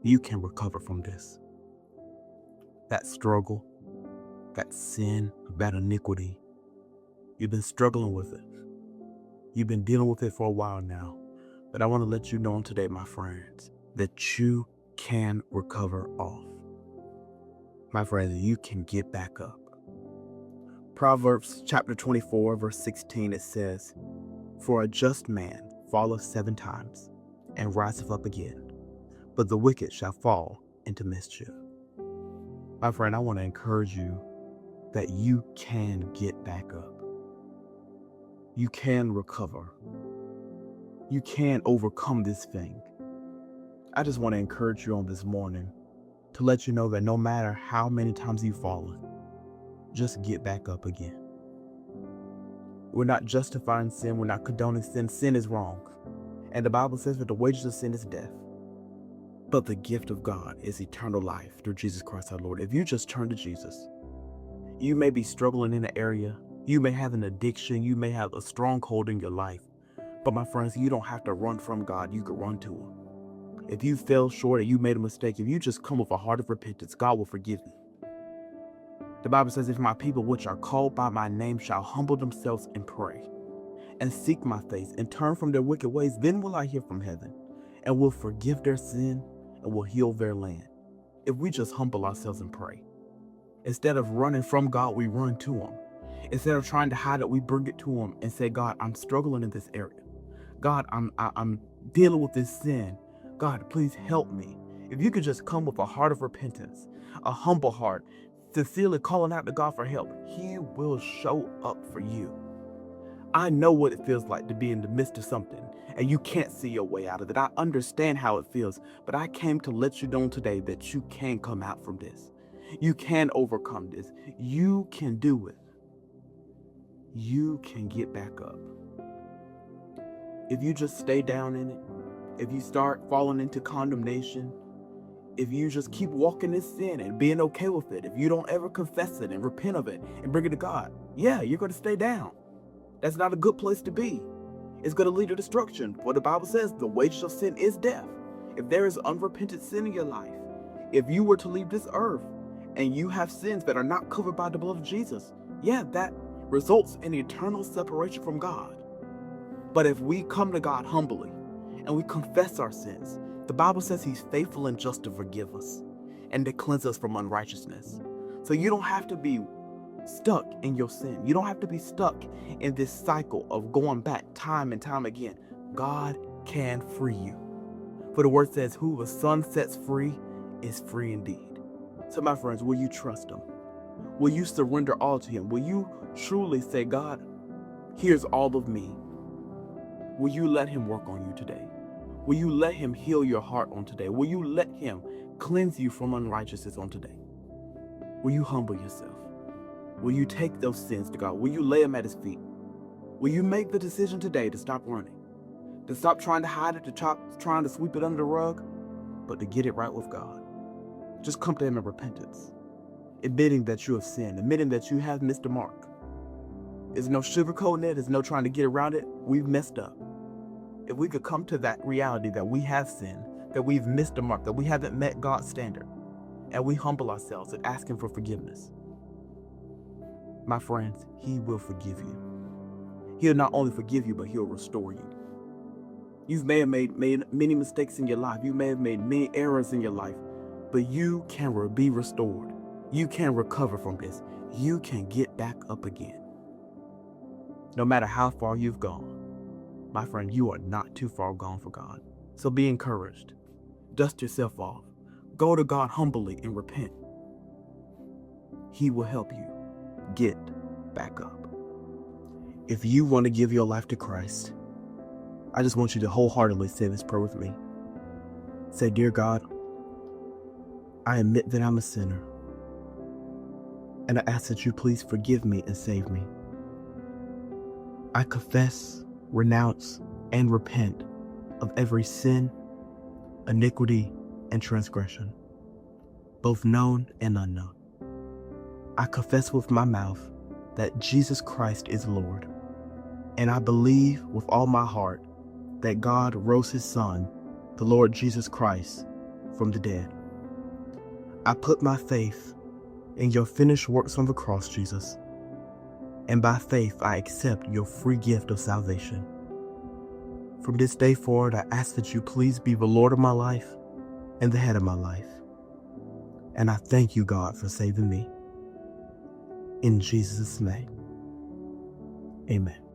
you can recover from this. That struggle, that sin, that iniquity, you've been struggling with it. You've been dealing with it for a while now. But I want to let you know today, my friends, that you can recover off. My friends, you can get back up. Proverbs chapter 24, verse 16, it says, "For a just man falleth 7 times and riseth up again, but the wicked shall fall into mischief." My friend, I want to encourage you that you can get back up. You can recover. You can overcome this thing. I just want to encourage you on this morning to let you know that no matter how many times you've fallen, just get back up again. We're not justifying sin. We're not condoning sin. Sin is wrong. And the Bible says that the wages of sin is death. But the gift of God is eternal life through Jesus Christ our Lord. If you just turn to Jesus, you may be struggling in an area. You may have an addiction. You may have a stronghold in your life. But my friends, you don't have to run from God. You can run to Him. If you fell short or you made a mistake, if you just come with a heart of repentance, God will forgive you. The Bible says, "If my people which are called by my name shall humble themselves and pray and seek my face and turn from their wicked ways, then will I hear from heaven and will forgive their sin and will heal their land." If we just humble ourselves and pray, instead of running from God, we run to Him. Instead of trying to hide it, we bring it to Him and say, "God, I'm struggling in this area. God, I'm dealing with this sin. God, please help me." If you could just come with a heart of repentance, a humble heart, sincerely calling out to God for help, He will show up for you. I know what it feels like to be in the midst of something and you can't see your way out of it. I understand how it feels, but I came to let you know today that you can come out from this. You can overcome this. You can do it. You can get back up. If you just stay down in it, if you start falling into condemnation, if you just keep walking in sin and being okay with it, if you don't ever confess it and repent of it and bring it to God, yeah, you're going to stay down. That's not a good place to be. It's going to lead to destruction. For the Bible says the wages of sin is death. If there is unrepentant sin in your life, if you were to leave this earth and you have sins that are not covered by the blood of Jesus, yeah, that results in eternal separation from God. But if we come to God humbly and we confess our sins, the Bible says He's faithful and just to forgive us and to cleanse us from unrighteousness. So you don't have to be stuck in your sin. You don't have to be stuck in this cycle of going back time and time again. God can free you. For the word says, "Who the Son sets free is free indeed." So my friends, will you trust Him? Will you surrender all to Him? Will you truly say, "God, here's all of me"? Will you let Him work on you today? Will you let Him heal your heart on today? Will you let Him cleanse you from unrighteousness on today? Will you humble yourself? Will you take those sins to God? Will you lay them at His feet? Will you make the decision today to stop running? To stop trying to hide it, to stop trying to sweep it under the rug, but to get it right with God? Just come to Him in repentance, admitting that you have sinned, admitting that you have missed the mark. There's no sugarcoating it. There's no trying to get around it. We've messed up. If we could come to that reality that we have sinned, that we've missed the mark, that we haven't met God's standard, and we humble ourselves and ask Him for forgiveness, my friends, He will forgive you. He'll not only forgive you, but He'll restore you. You may have made many mistakes in your life. You may have made many errors in your life, but you can be restored. You can recover from this. You can get back up again. No matter how far you've gone, my friend, you are not too far gone for God. So be encouraged. Dust yourself off. Go to God humbly and repent. He will help you get back up. If you want to give your life to Christ, I just want you to wholeheartedly say this prayer with me. Say, "Dear God, I admit that I'm a sinner, and I ask that you please forgive me and save me. I confess, renounce, and repent of every sin, iniquity, and transgression, both known and unknown. I confess with my mouth that Jesus Christ is Lord, and I believe with all my heart that God rose His Son, the Lord Jesus Christ, from the dead. I put my faith in your finished works on the cross, Jesus, and by faith I accept your free gift of salvation. From this day forward, I ask that you please be the Lord of my life and the head of my life. And I thank you, God, for saving me. In Jesus' name, amen.